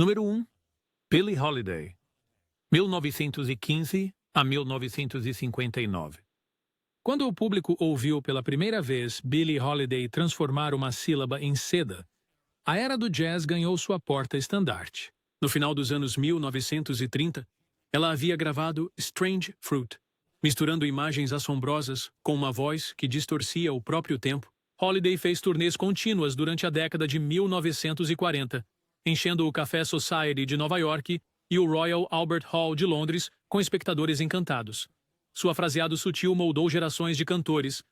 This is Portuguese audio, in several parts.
Número 1. Billie Holiday, 1915 a 1959. Quando o público ouviu pela primeira vez Billie Holiday transformar uma sílaba em seda, a era do jazz ganhou sua porta-estandarte. No final dos anos 1930, ela havia gravado Strange Fruit. Misturando imagens assombrosas com uma voz que distorcia o próprio tempo, Holiday fez turnês contínuas durante a década de 1940, enchendo o Café Society de Nova York e o Royal Albert Hall de Londres com espectadores encantados. Sua fraseado sutil moldou gerações de cantores,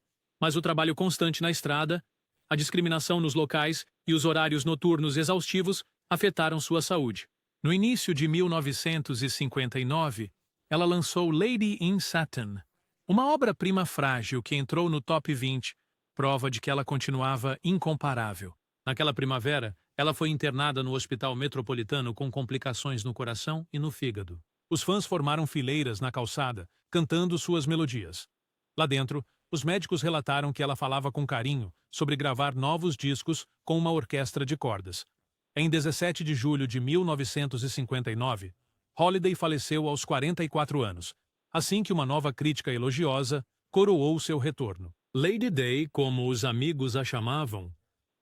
mas o trabalho constante na estrada, a discriminação nos locais e os horários noturnos exaustivos afetaram sua saúde. No início de 1959, ela lançou Lady in Satin, uma obra-prima frágil que entrou no top 20, prova de que ela continuava incomparável. Naquela primavera, ela foi internada no Hospital Metropolitano com complicações no coração e no fígado. Os fãs formaram fileiras na calçada, cantando suas melodias. Lá dentro, os médicos relataram que ela falava com carinho sobre gravar novos discos com uma orquestra de cordas. Em 17 de julho de 1959, Holiday faleceu aos 44 anos, assim que uma nova crítica elogiosa coroou seu retorno. Lady Day, como os amigos a chamavam,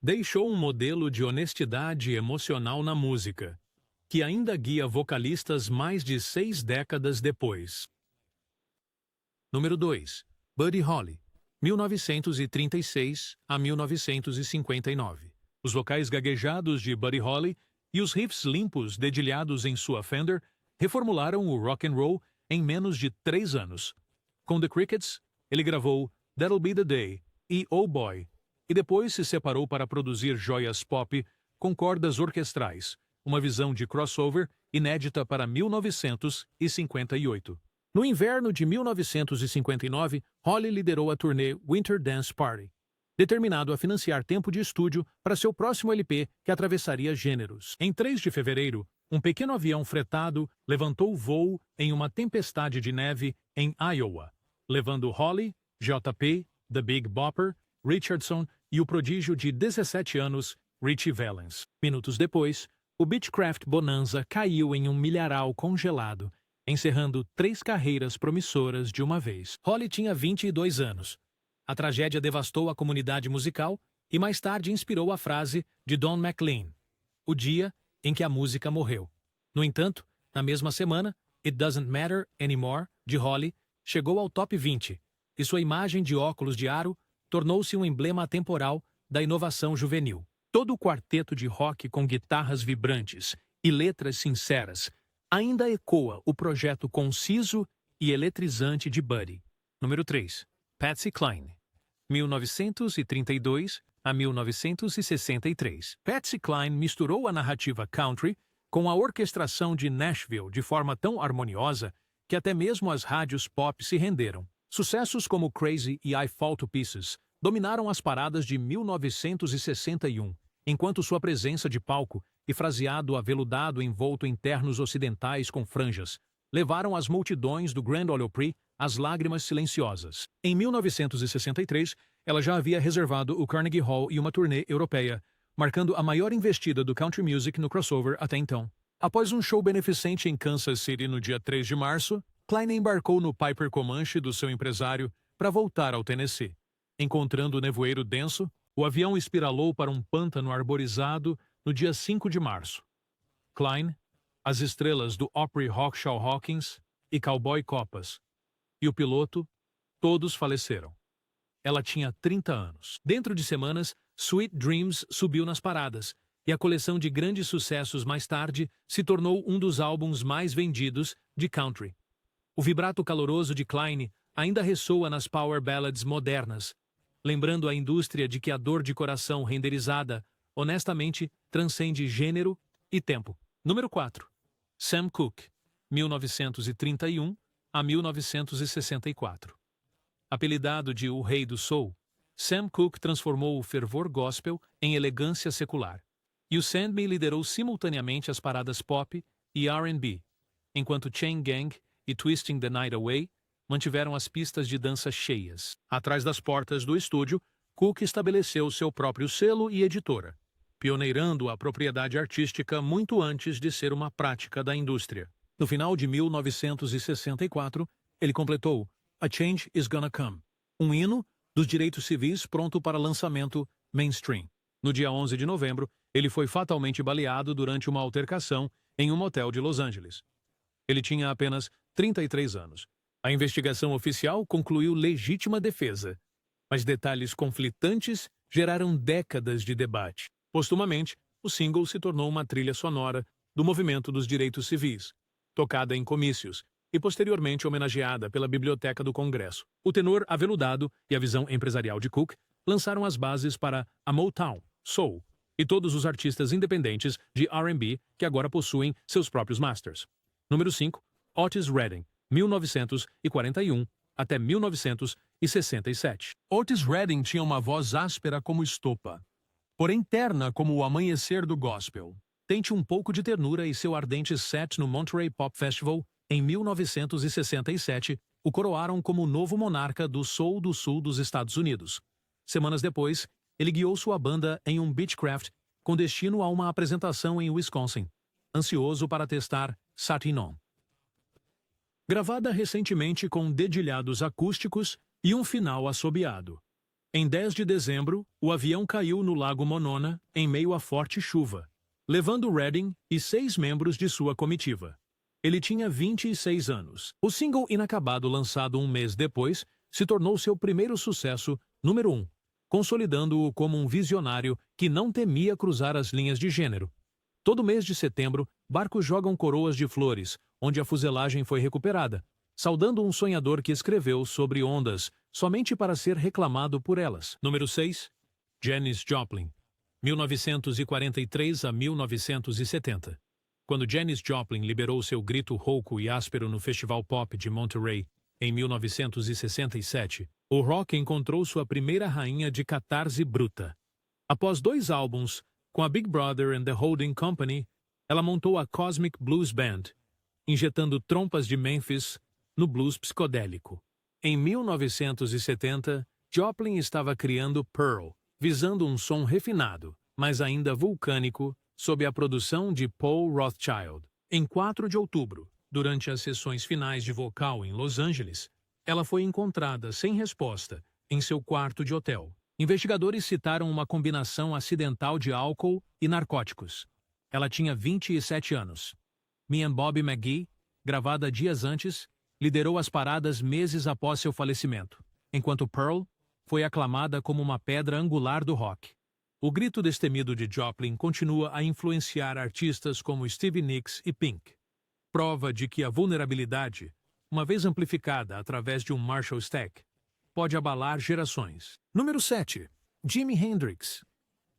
deixou um modelo de honestidade emocional na música, que ainda guia vocalistas mais de 6 décadas depois. Número 2. Buddy Holly, 1936 a 1959. Os vocais gaguejados de Buddy Holly e os riffs limpos dedilhados em sua Fender reformularam o rock and roll em menos de 3 anos. Com The Crickets, ele gravou That'll Be the Day e Oh Boy, e depois se separou para produzir joias pop com cordas orquestrais, uma visão de crossover inédita para 1958. No inverno de 1959, Holly liderou a turnê Winter Dance Party, determinado a financiar tempo de estúdio para seu próximo LP que atravessaria gêneros. Em 3 de fevereiro, um pequeno avião fretado levantou voo em uma tempestade de neve em Iowa, levando Holly, J.P., The Big Bopper, Richardson e o prodígio de 17 anos, Ritchie Valens. Minutos depois, o Beechcraft Bonanza caiu em um milharal congelado, encerrando 3 carreiras promissoras de uma vez. Holly tinha 22 anos. A tragédia devastou a comunidade musical e mais tarde inspirou a frase de Don McLean, o dia em que a música morreu. No entanto, na mesma semana, It Doesn't Matter Anymore, de Holly, chegou ao top 20, e sua imagem de óculos de aro tornou-se um emblema atemporal da inovação juvenil. Todo o quarteto de rock com guitarras vibrantes e letras sinceras ainda ecoa o projeto conciso e eletrizante de Buddy. Número 3. Patsy Cline, 1932 a 1963. Patsy Cline misturou a narrativa country com a orquestração de Nashville de forma tão harmoniosa que até mesmo as rádios pop se renderam. Sucessos como Crazy e I Fall to Pieces dominaram as paradas de 1961, enquanto sua presença de palco e fraseado aveludado envolto em ternos ocidentais com franjas levaram as multidões do Grand Ole Opry às lágrimas silenciosas. Em 1963, ela já havia reservado o Carnegie Hall e uma turnê europeia, marcando a maior investida do country music no crossover até então. Após um show beneficente em Kansas City no dia 3 de março, Cline embarcou no Piper Comanche do seu empresário para voltar ao Tennessee. Encontrando o nevoeiro denso, o avião espiralou para um pântano arborizado no dia 5 de março. Cline, as estrelas do Opry Hawkshaw Hawkins e Cowboy Copas, e o piloto, todos faleceram. Ela tinha 30 anos. Dentro de semanas, Sweet Dreams subiu nas paradas, e a coleção de grandes sucessos mais tarde se tornou um dos álbuns mais vendidos de country. O vibrato caloroso de Cline ainda ressoa nas power ballads modernas, lembrando a indústria de que a dor de coração renderizada, honestamente, transcende gênero e tempo. Número 4. Sam Cooke, 1931 a 1964. Apelidado de O Rei do Soul, Sam Cooke transformou o fervor gospel em elegância secular, e o Send Me liderou simultaneamente as paradas pop e R&B, enquanto Chain Gang e Twisting the Night Away mantiveram as pistas de dança cheias. Atrás das portas do estúdio, Cooke estabeleceu seu próprio selo e editora, pioneirando a propriedade artística muito antes de ser uma prática da indústria. No final de 1964, ele completou A Change Is Gonna Come, um hino dos direitos civis pronto para lançamento mainstream. No dia 11 de novembro, ele foi fatalmente baleado durante uma altercação em um motel de Los Angeles. Ele tinha apenas 33 anos. A investigação oficial concluiu legítima defesa, mas detalhes conflitantes geraram décadas de debate. Postumamente, o single se tornou uma trilha sonora do movimento dos direitos civis, tocada em comícios e posteriormente homenageada pela Biblioteca do Congresso. O tenor aveludado e a visão empresarial de Cook lançaram as bases para a Motown, Soul e todos os artistas independentes de R&B que agora possuem seus próprios masters. Número 5. Otis Redding, 1941 até 1967. Otis Redding tinha uma voz áspera como estopa, porém terna como o amanhecer do gospel. Tente um pouco de ternura e seu ardente set no Monterey Pop Festival, em 1967, o coroaram como o novo monarca do soul do sul dos Estados Unidos. Semanas depois, ele guiou sua banda em um Beechcraft com destino a uma apresentação em Wisconsin, ansioso para testar Satin On. Gravada recentemente com dedilhados acústicos e um final assobiado. Em 10 de dezembro, o avião caiu no Lago Monona em meio a forte chuva, levando Redding e 6 membros de sua comitiva. Ele tinha 26 anos. O single inacabado lançado um mês depois se tornou seu primeiro sucesso, número 1, consolidando-o como um visionário que não temia cruzar as linhas de gênero. Todo mês de setembro, barcos jogam coroas de flores, onde a fuselagem foi recuperada, saudando um sonhador que escreveu sobre ondas somente para ser reclamado por elas. Número 6. Janis Joplin, 1943 a 1970. Quando Janis Joplin liberou seu grito rouco e áspero no Festival Pop de Monterey, em 1967, o rock encontrou sua primeira rainha de catarse bruta. Após 2 álbuns, com a Big Brother and the Holding Company, ela montou a Cosmic Blues Band, injetando trompas de Memphis no blues psicodélico. Em 1970, Joplin estava criando Pearl, visando um som refinado, mas ainda vulcânico, sob a produção de Paul Rothchild. Em 4 de outubro, durante as sessões finais de vocal em Los Angeles, ela foi encontrada sem resposta em seu quarto de hotel. Investigadores citaram uma combinação acidental de álcool e narcóticos. Ela tinha 27 anos. Me and Bobby McGee, gravada dias antes, liderou as paradas meses após seu falecimento, enquanto Pearl foi aclamada como uma pedra angular do rock. O grito destemido de Joplin continua a influenciar artistas como Stevie Nicks e Pink. Prova de que a vulnerabilidade, uma vez amplificada através de um Marshall Stack, pode abalar gerações. Número 7. Jimi Hendrix,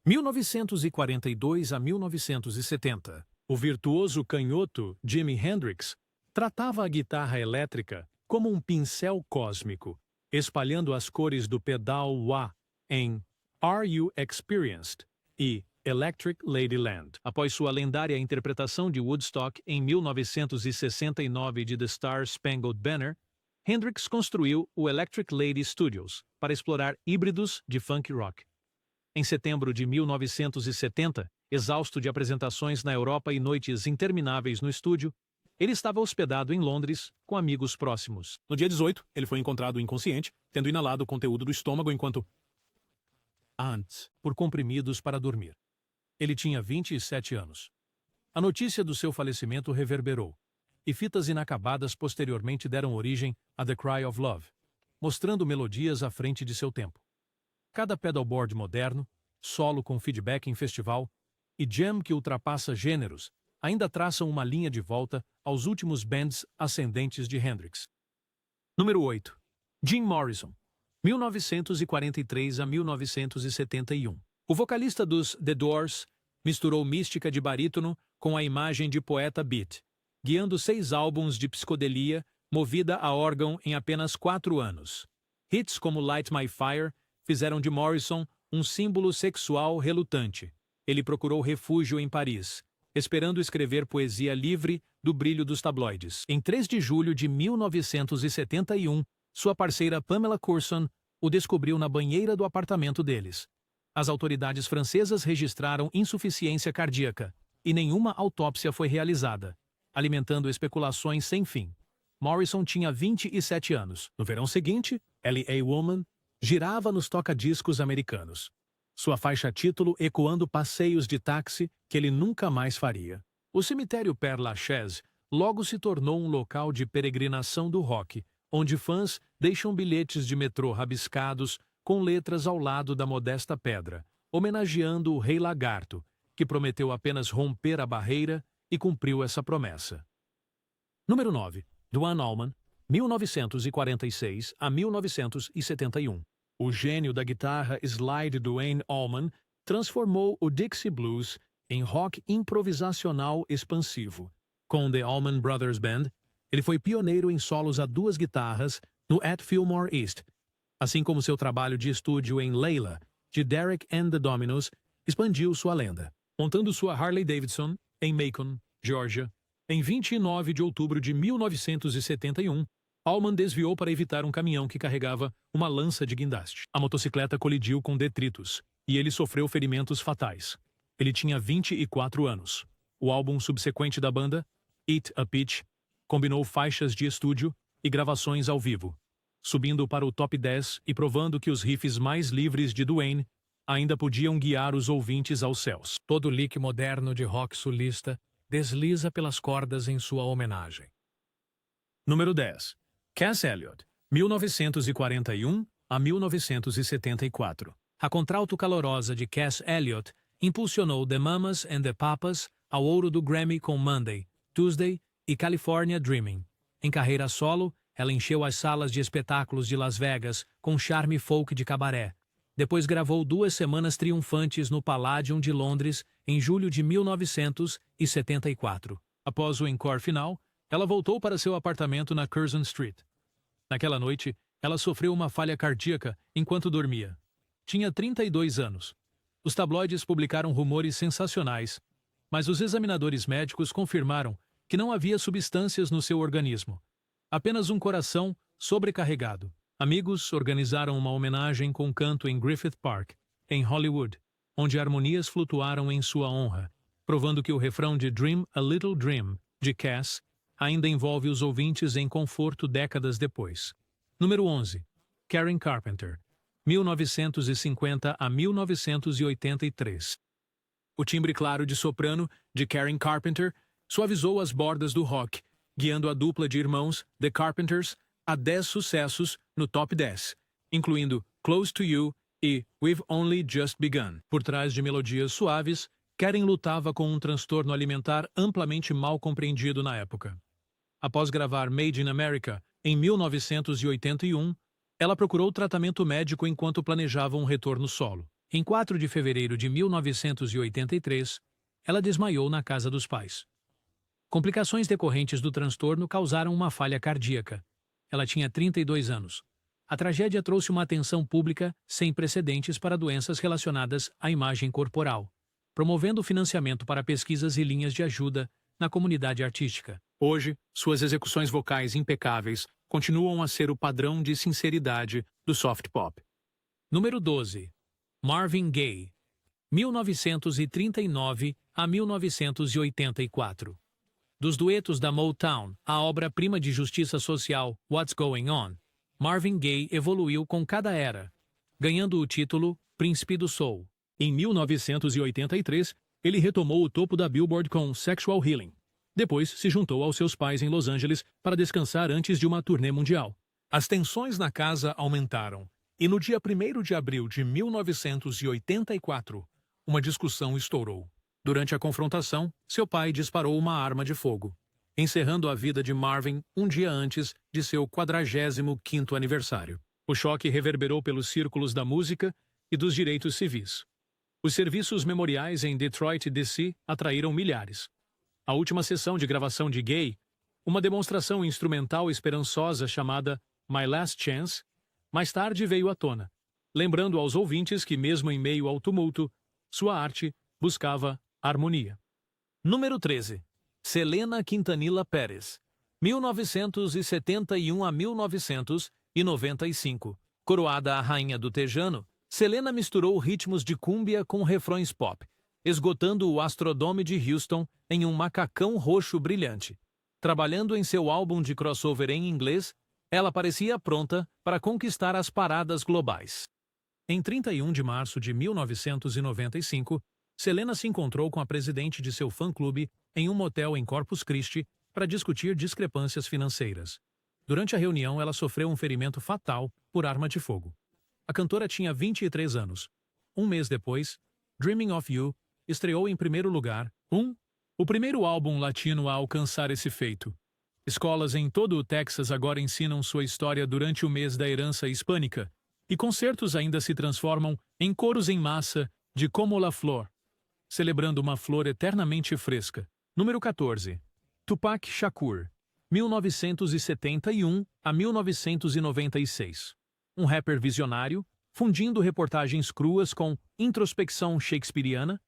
1942 a 1970. O virtuoso canhoto Jimi Hendrix tratava a guitarra elétrica como um pincel cósmico, espalhando as cores do pedal wah em Are You Experienced e Electric Ladyland. Após sua lendária interpretação de Woodstock em 1969 de The Star-Spangled Banner, Hendrix construiu o Electric Lady Studios para explorar híbridos de funk rock. Em setembro de 1970, exausto de apresentações na Europa e noites intermináveis no estúdio, ele estava hospedado em Londres com amigos próximos. No dia 18, ele foi encontrado inconsciente, tendo inalado o conteúdo do estômago enquanto antes por comprimidos para dormir. Ele tinha 27 anos. A notícia do seu falecimento reverberou, e fitas inacabadas posteriormente deram origem a The Cry of Love, mostrando melodias à frente de seu tempo. Cada pedalboard moderno, solo com feedback em festival e jam que ultrapassa gêneros ainda traçam uma linha de volta aos últimos bands ascendentes de Hendrix. Número 8. Jim Morrison, 1943 a 1971. O vocalista dos The Doors misturou mística de barítono com a imagem de poeta beat, guiando 6 álbuns de psicodelia movida a órgão em apenas 4 anos. Hits como Light My Fire fizeram de Morrison um símbolo sexual relutante. Ele procurou refúgio em Paris, esperando escrever poesia livre do brilho dos tabloides. Em 3 de julho de 1971, sua parceira Pamela Courson o descobriu na banheira do apartamento deles. As autoridades francesas registraram insuficiência cardíaca e nenhuma autópsia foi realizada, alimentando especulações sem fim. Morrison tinha 27 anos. No verão seguinte, L.A. Woman girava nos toca-discos americanos, sua faixa título ecoando passeios de táxi que ele nunca mais faria. O cemitério Père Lachaise logo se tornou um local de peregrinação do rock, onde fãs deixam bilhetes de metrô rabiscados com letras ao lado da modesta pedra, homenageando o Rei Lagarto, que prometeu apenas romper a barreira e cumpriu essa promessa. Número 9. Duane Allman, 1946 a 1971. O gênio da guitarra slide Duane Allman transformou o Dixie Blues em rock improvisacional expansivo. Com The Allman Brothers Band, ele foi pioneiro em solos a duas guitarras no At Fillmore East, assim como seu trabalho de estúdio em Layla, de Derek and the Dominos, expandiu sua lenda. Montando sua Harley Davidson em Macon, Geórgia, em 29 de outubro de 1971, Allman desviou para evitar um caminhão que carregava uma lança de guindaste. A motocicleta colidiu com detritos, e ele sofreu ferimentos fatais. Ele tinha 24 anos. O álbum subsequente da banda, Eat a Peach, combinou faixas de estúdio e gravações ao vivo, subindo para o top 10 e provando que os riffs mais livres de Duane ainda podiam guiar os ouvintes aos céus. Todo lick moderno de rock sulista desliza pelas cordas em sua homenagem. Número 10. Cass Elliot, 1941 a 1974. A contralto calorosa de Cass Elliot impulsionou The Mamas and the Papas ao ouro do Grammy com Monday, Tuesday e California Dreaming. Em carreira solo, ela encheu as salas de espetáculos de Las Vegas com charme folk de cabaré. Depois gravou 2 semanas triunfantes no Palladium de Londres em julho de 1974. Após o encore final, ela voltou para seu apartamento na Curzon Street. Naquela noite, ela sofreu uma falha cardíaca enquanto dormia. Tinha 32 anos. Os tabloides publicaram rumores sensacionais, mas os examinadores médicos confirmaram que não havia substâncias no seu organismo. Apenas um coração sobrecarregado. Amigos organizaram uma homenagem com canto em Griffith Park, em Hollywood, onde harmonias flutuaram em sua honra, provando que o refrão de Dream a Little Dream, de Cass, ainda envolve os ouvintes em conforto décadas depois. Número 11. Karen Carpenter, 1950 a 1983. O timbre claro de soprano de Karen Carpenter suavizou as bordas do rock, guiando a dupla de irmãos, The Carpenters, a 10 sucessos no top 10, incluindo Close to You e We've Only Just Begun. Por trás de melodias suaves, Karen lutava com um transtorno alimentar amplamente mal compreendido na época. Após gravar Made in America, em 1981, ela procurou tratamento médico enquanto planejava um retorno solo. Em 4 de fevereiro de 1983, ela desmaiou na casa dos pais. Complicações decorrentes do transtorno causaram uma falha cardíaca. Ela tinha 32 anos. A tragédia trouxe uma atenção pública sem precedentes para doenças relacionadas à imagem corporal, promovendo o financiamento para pesquisas e linhas de ajuda na comunidade artística. Hoje, suas execuções vocais impecáveis continuam a ser o padrão de sinceridade do soft pop. Número 12. Marvin Gaye, 1939 a 1984. Dos duetos da Motown, a obra-prima de justiça social What's Going On, Marvin Gaye evoluiu com cada era, ganhando o título Príncipe do Soul. Em 1983, ele retomou o topo da Billboard com Sexual Healing. Depois, se juntou aos seus pais em Los Angeles para descansar antes de uma turnê mundial. As tensões na casa aumentaram, e no dia 1º de abril de 1984, uma discussão estourou. Durante a confrontação, seu pai disparou uma arma de fogo, encerrando a vida de Marvin um dia antes de seu 45º aniversário. O choque reverberou pelos círculos da música e dos direitos civis. Os serviços memoriais em Detroit, D.C., atraíram milhares. A última sessão de gravação de Gaye, uma demonstração instrumental esperançosa chamada My Last Chance, mais tarde veio à tona, lembrando aos ouvintes que, mesmo em meio ao tumulto, sua arte buscava harmonia. Número 13. Selena Quintanilla Pérez, 1971 a 1995. Coroada a rainha do Tejano, Selena misturou ritmos de cúmbia com refrões pop, esgotando o Astrodome de Houston em um macacão roxo brilhante. Trabalhando em seu álbum de crossover em inglês, ela parecia pronta para conquistar as paradas globais. Em 31 de março de 1995, Selena se encontrou com a presidente de seu fã-clube em um motel em Corpus Christi para discutir discrepâncias financeiras. Durante a reunião, ela sofreu um ferimento fatal por arma de fogo. A cantora tinha 23 anos. Um mês depois, Dreaming of You estreou em primeiro lugar, o primeiro álbum latino a alcançar esse feito. Escolas em todo o Texas agora ensinam sua história durante o mês da herança hispânica, e concertos ainda se transformam em coros em massa de Como la Flor, celebrando uma flor eternamente fresca. Número 14. Tupac Shakur, 1971 a 1996. Um rapper visionário, fundindo reportagens cruas com introspecção shakespeariana,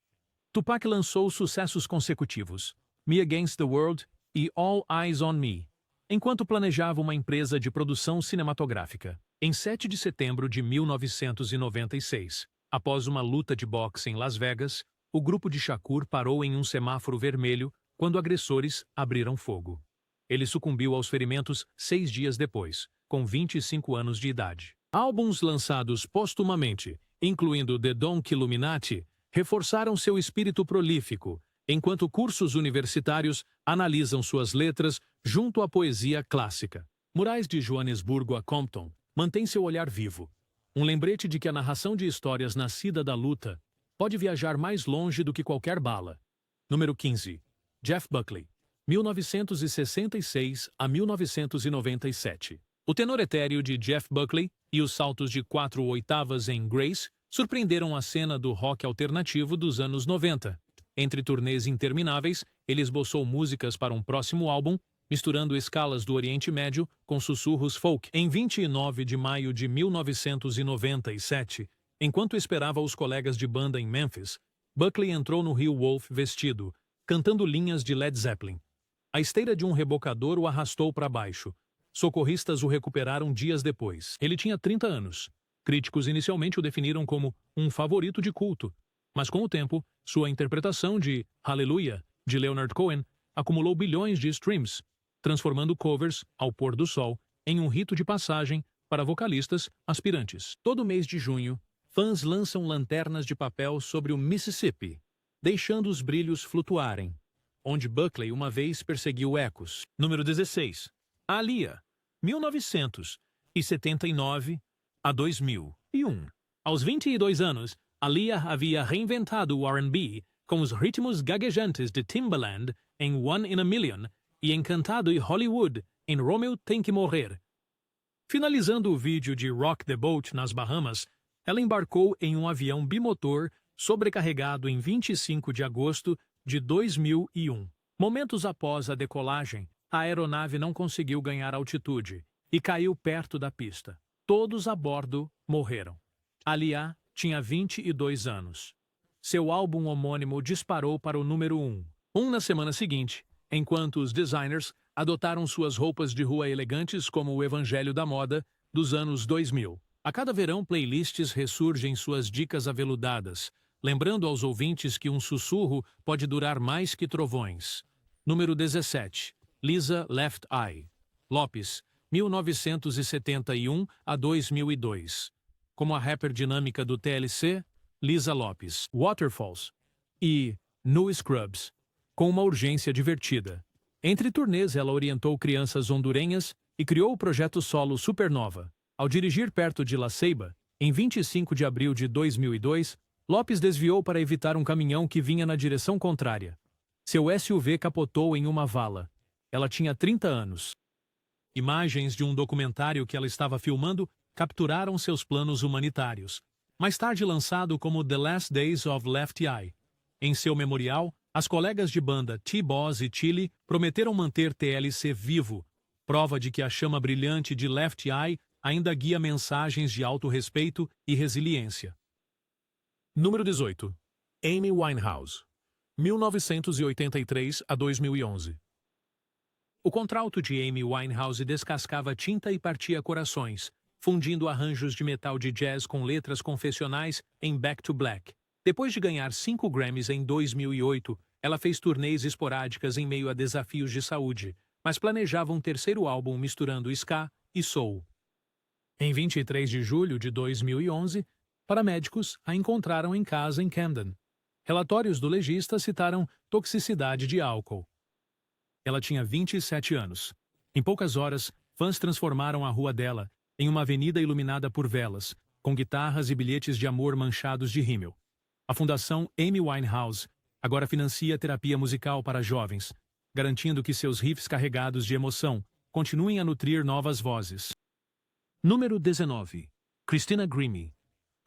Tupac lançou sucessos consecutivos, Me Against the World e All Eyes on Me, enquanto planejava uma empresa de produção cinematográfica. Em 7 de setembro de 1996, após uma luta de boxe em Las Vegas, o grupo de Shakur parou em um semáforo vermelho quando agressores abriram fogo. Ele sucumbiu aos ferimentos 6 dias depois, com 25 anos de idade. Álbuns lançados postumamente, incluindo The Donk Illuminati, reforçaram seu espírito prolífico, enquanto cursos universitários analisam suas letras junto à poesia clássica. Murais de Joanesburgo a Compton mantém seu olhar vivo, um lembrete de que a narração de histórias nascida da luta pode viajar mais longe do que qualquer bala. Número 15. Jeff Buckley, 1966 a 1997. O tenor etéreo de Jeff Buckley e os saltos de 4/8 em Grace surpreenderam a cena do rock alternativo dos anos 90. Entre turnês intermináveis, ele esboçou músicas para um próximo álbum, misturando escalas do Oriente Médio com sussurros folk. Em 29 de maio de 1997, enquanto esperava os colegas de banda em Memphis, Buckley entrou no Rio Wolf vestido, cantando linhas de Led Zeppelin. A esteira de um rebocador o arrastou para baixo. Socorristas o recuperaram dias depois. Ele tinha 30 anos. Críticos inicialmente o definiram como um favorito de culto, mas com o tempo, sua interpretação de Hallelujah, de Leonard Cohen, acumulou bilhões de streams, transformando covers, ao pôr do sol, em um rito de passagem para vocalistas aspirantes. Todo mês de junho, fãs lançam lanternas de papel sobre o Mississippi, deixando os brilhos flutuarem, onde Buckley uma vez perseguiu ecos. Número 16. Aaliyah, 1979 a 2001. Aos 22 anos, Aaliyah havia reinventado o R&B com os ritmos gaguejantes de Timbaland em One in a Million e Encantado e Hollywood em Romeo Tem que Morrer. Finalizando o vídeo de Rock the Boat nas Bahamas, ela embarcou em um avião bimotor sobrecarregado em 25 de agosto de 2001. Momentos após a decolagem, a aeronave não conseguiu ganhar altitude e caiu perto da pista. Todos a bordo morreram. Aaliyah tinha 22 anos. Seu álbum homônimo disparou para o número 1. Na semana seguinte, enquanto os designers adotaram suas roupas de rua elegantes como o evangelho da moda dos anos 2000. A cada verão, playlists ressurgem suas dicas aveludadas, lembrando aos ouvintes que um sussurro pode durar mais que trovões. Número 17. Lisa Left Eye. Lopes, 1971 a 2002. Como a rapper dinâmica do TLC, Lisa Lopes. Waterfalls e No Scrubs, com uma urgência divertida. Entre turnês, ela orientou crianças hondurenhas e criou o projeto solo Supernova. Ao dirigir perto de La Ceiba, em 25 de abril de 2002, Lopes desviou para evitar um caminhão que vinha na direção contrária. Seu SUV capotou em uma vala. Ela tinha 30 anos. Imagens de um documentário que ela estava filmando capturaram seus planos humanitários, mais tarde lançado como The Last Days of Left Eye. Em seu memorial, as colegas de banda T-Boz e Chili prometeram manter TLC vivo, prova de que a chama brilhante de Left Eye ainda guia mensagens de autorrespeito e resiliência. Número 18. Amy Winehouse, 1983 a 2011. O contralto de Amy Winehouse descascava tinta e partia corações, fundindo arranjos de metal de jazz com letras confessionais em Back to Black. Depois de ganhar 5 Grammys em 2008, ela fez turnês esporádicas em meio a desafios de saúde, mas planejava um terceiro álbum misturando ska e soul. Em 23 de julho de 2011, paramédicos a encontraram em casa em Camden. Relatórios do legista citaram toxicidade de álcool. Ela tinha 27 anos. Em poucas horas, fãs transformaram a rua dela em uma avenida iluminada por velas, com guitarras e bilhetes de amor manchados de rímel. A Fundação Amy Winehouse agora financia terapia musical para jovens, garantindo que seus riffs carregados de emoção continuem a nutrir novas vozes. Número 19. Christina Grimmie,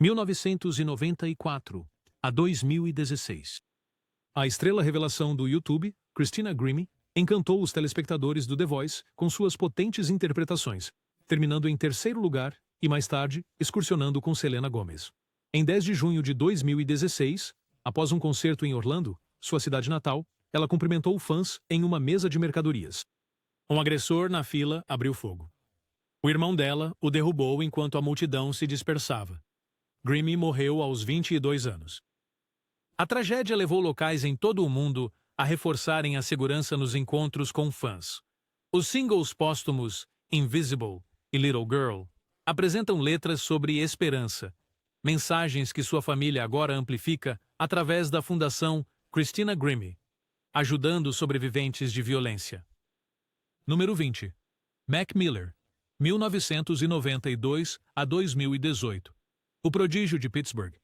1994 a 2016. A estrela revelação do YouTube, Christina Grimmie, encantou os telespectadores do The Voice com suas potentes interpretações, terminando em terceiro lugar e, mais tarde, excursionando com Selena Gomez. Em 10 de junho de 2016, após um concerto em Orlando, sua cidade natal, ela cumprimentou fãs em uma mesa de mercadorias. Um agressor na fila abriu fogo. O irmão dela o derrubou enquanto a multidão se dispersava. Grimmie morreu aos 22 anos. A tragédia levou locais em todo o mundo a reforçarem a segurança nos encontros com fãs. Os singles póstumos Invisible e Little Girl apresentam letras sobre esperança, mensagens que sua família agora amplifica através da Fundação Christina Grimmie, ajudando sobreviventes de violência. Número 20. Mac Miller, 1992 a 2018. O prodígio de Pittsburgh,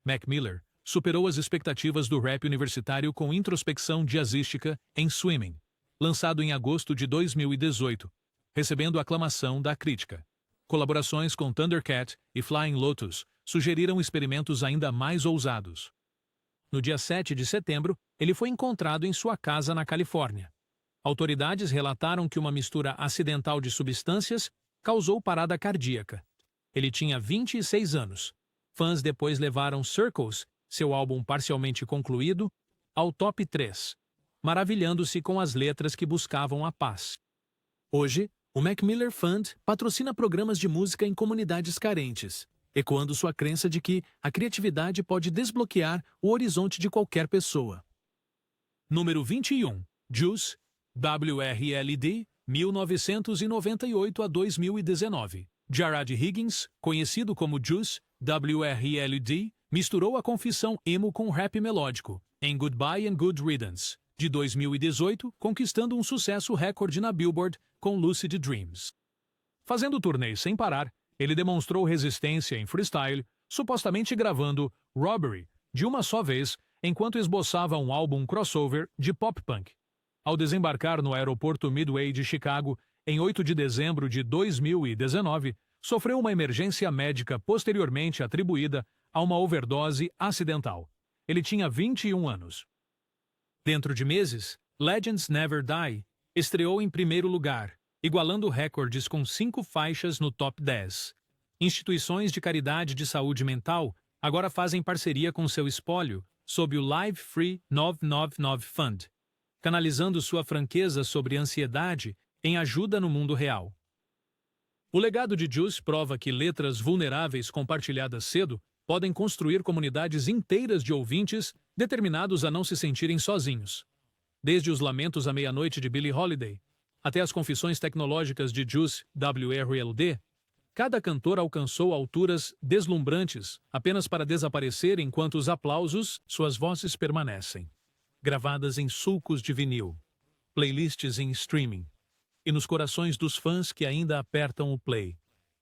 Mac Miller, superou as expectativas do rap universitário com introspecção jazzística em Swimming, lançado em agosto de 2018, recebendo aclamação da crítica. Colaborações com Thundercat e Flying Lotus sugeriram experimentos ainda mais ousados. No dia 7 de setembro, ele foi encontrado em sua casa na Califórnia. Autoridades relataram que uma mistura acidental de substâncias causou parada cardíaca. Ele tinha 26 anos. Fãs depois levaram Circles, seu álbum parcialmente concluído, ao top 3, maravilhando-se com as letras que buscavam a paz. Hoje, o Mac Miller Fund patrocina programas de música em comunidades carentes, ecoando sua crença de que a criatividade pode desbloquear o horizonte de qualquer pessoa. Número 21. Juice, WRLD, 1998 a 2019. Jarrad Higgins, conhecido como Juice, WRLD, misturou a confissão emo com rap melódico, em Goodbye and Good Riddance, de 2018, conquistando um sucesso recorde na Billboard com Lucid Dreams. Fazendo turnês sem parar, ele demonstrou resistência em freestyle, supostamente gravando Robbery de uma só vez, enquanto esboçava um álbum crossover de pop-punk. Ao desembarcar no aeroporto Midway de Chicago, em 8 de dezembro de 2019, sofreu uma emergência médica posteriormente atribuída a uma overdose acidental. Ele tinha 21 anos. Dentro de meses, Legends Never Die estreou em primeiro lugar, igualando recordes com 5 faixas no top 10. Instituições de caridade de saúde mental agora fazem parceria com seu espólio sob o Live Free 999 Fund, canalizando sua franqueza sobre ansiedade em ajuda no mundo real. O legado de Juice prova que letras vulneráveis compartilhadas cedo podem construir comunidades inteiras de ouvintes determinados a não se sentirem sozinhos. Desde os lamentos à meia-noite de Billie Holiday até as confissões tecnológicas de Juice WRLD, cada cantor alcançou alturas deslumbrantes apenas para desaparecer enquanto os aplausos, suas vozes permanecem. Gravadas em sulcos de vinil, playlists em streaming, e nos corações dos fãs que ainda apertam o play,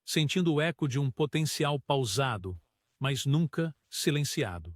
sentindo o eco de um potencial pausado, mas nunca silenciado.